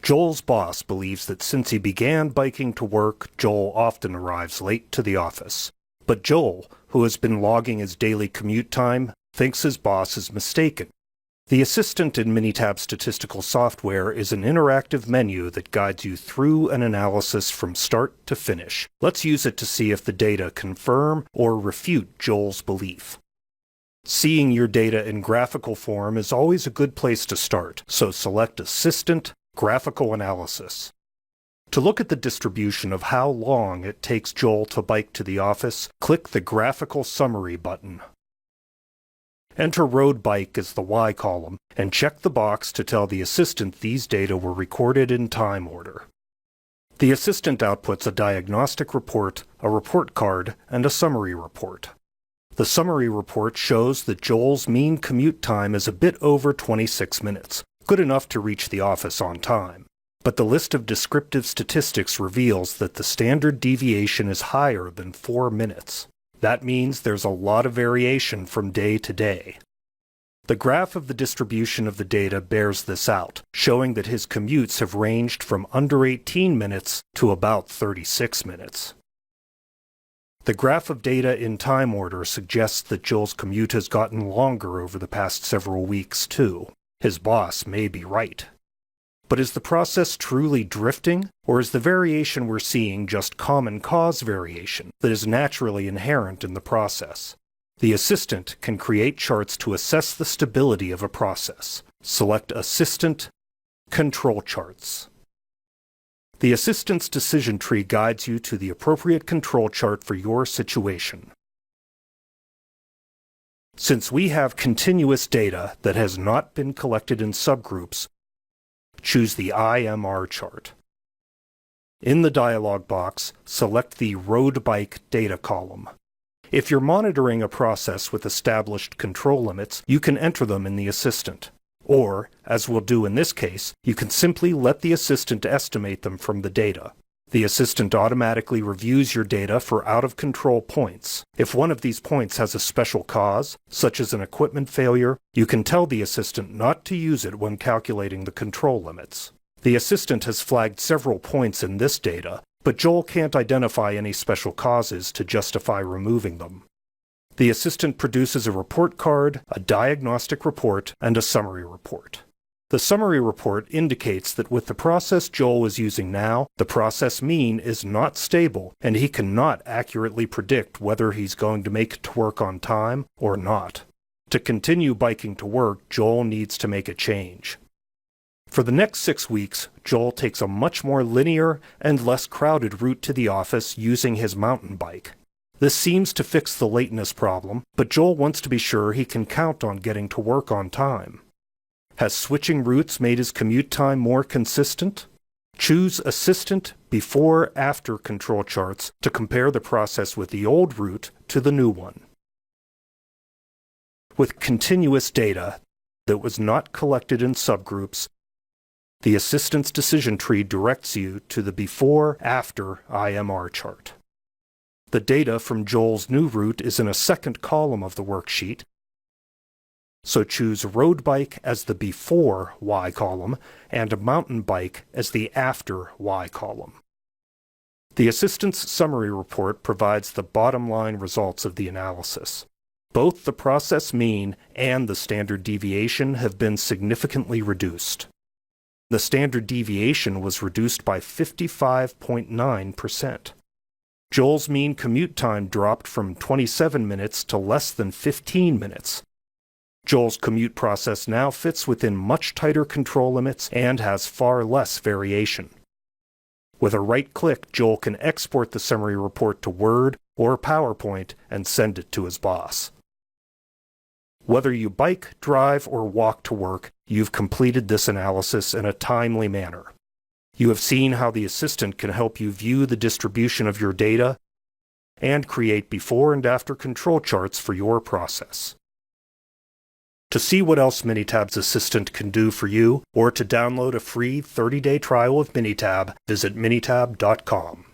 Joel's boss believes that since he began biking to work, Joel often arrives late to the office. But Joel, who has been logging his daily commute time, thinks his boss is mistaken. The assistant in Minitab Statistical Software is an interactive menu that guides you through an analysis from start to finish. Let's use it to see if the data confirm or refute Joel's belief. Seeing your data in graphical form is always a good place to start, so select Assistant, Graphical Analysis. To look at the distribution of how long it takes Joel to bike to the office, click the Graphical Summary button. Enter road bike as the Y column, and check the box to tell the assistant these data were recorded in time order. The assistant outputs a diagnostic report, a report card, and a summary report. The summary report shows that Joel's mean commute time is a bit over 26 minutes, good enough to reach the office on time. But the list of descriptive statistics reveals that the standard deviation is higher than 4 minutes. That means there's a lot of variation from day to day. The graph of the distribution of the data bears this out, showing that his commutes have ranged from under 18 minutes to about 36 minutes. The graph of data in time order suggests that Joel's commute has gotten longer over the past several weeks, too. His boss may be right. But is the process truly drifting, or is the variation we're seeing just common cause variation that is naturally inherent in the process? The assistant can create charts to assess the stability of a process. Select Assistant, Control Charts. The assistant's decision tree guides you to the appropriate control chart for your situation. Since we have continuous data that has not been collected in subgroups, choose the IMR chart. In the dialog box, select the Road Bike data column. If you're monitoring a process with established control limits, you can enter them in the assistant. Or, as we'll do in this case, you can simply let the assistant estimate them from the data. The assistant automatically reviews your data for out-of-control points. If one of these points has a special cause, such as an equipment failure, you can tell the assistant not to use it when calculating the control limits. The assistant has flagged several points in this data, but Joel can't identify any special causes to justify removing them. The assistant produces a report card, a diagnostic report, and a summary report. The summary report indicates that with the process Joel is using now, the process mean is not stable, and he cannot accurately predict whether he's going to make it to work on time or not. To continue biking to work, Joel needs to make a change. For the next 6 weeks, Joel takes a much more linear and less crowded route to the office using his mountain bike. This seems to fix the lateness problem, but Joel wants to be sure he can count on getting to work on time. Has switching routes made his commute time more consistent? Choose Assistant Before/After control charts to compare the process with the old route to the new one. With continuous data that was not collected in subgroups, the assistant's decision tree directs you to the Before/After IMR chart. The data from Joel's new route is in a second column of the worksheet, so choose Road Bike as the Before Y column and Mountain Bike as the After Y column. The assistant's summary report provides the bottom line results of the analysis. Both the process mean and the standard deviation have been significantly reduced. The standard deviation was reduced by 55.9%. Joel's mean commute time dropped from 27 minutes to less than 15 minutes. Joel's commute process now fits within much tighter control limits and has far less variation. With a right click, Joel can export the summary report to Word or PowerPoint and send it to his boss. Whether you bike, drive, or walk to work, you've completed this analysis in a timely manner. You have seen how the assistant can help you view the distribution of your data and create before and after control charts for your process. To see what else Minitab's Assistant can do for you, or to download a free 30-day trial of Minitab, visit minitab.com.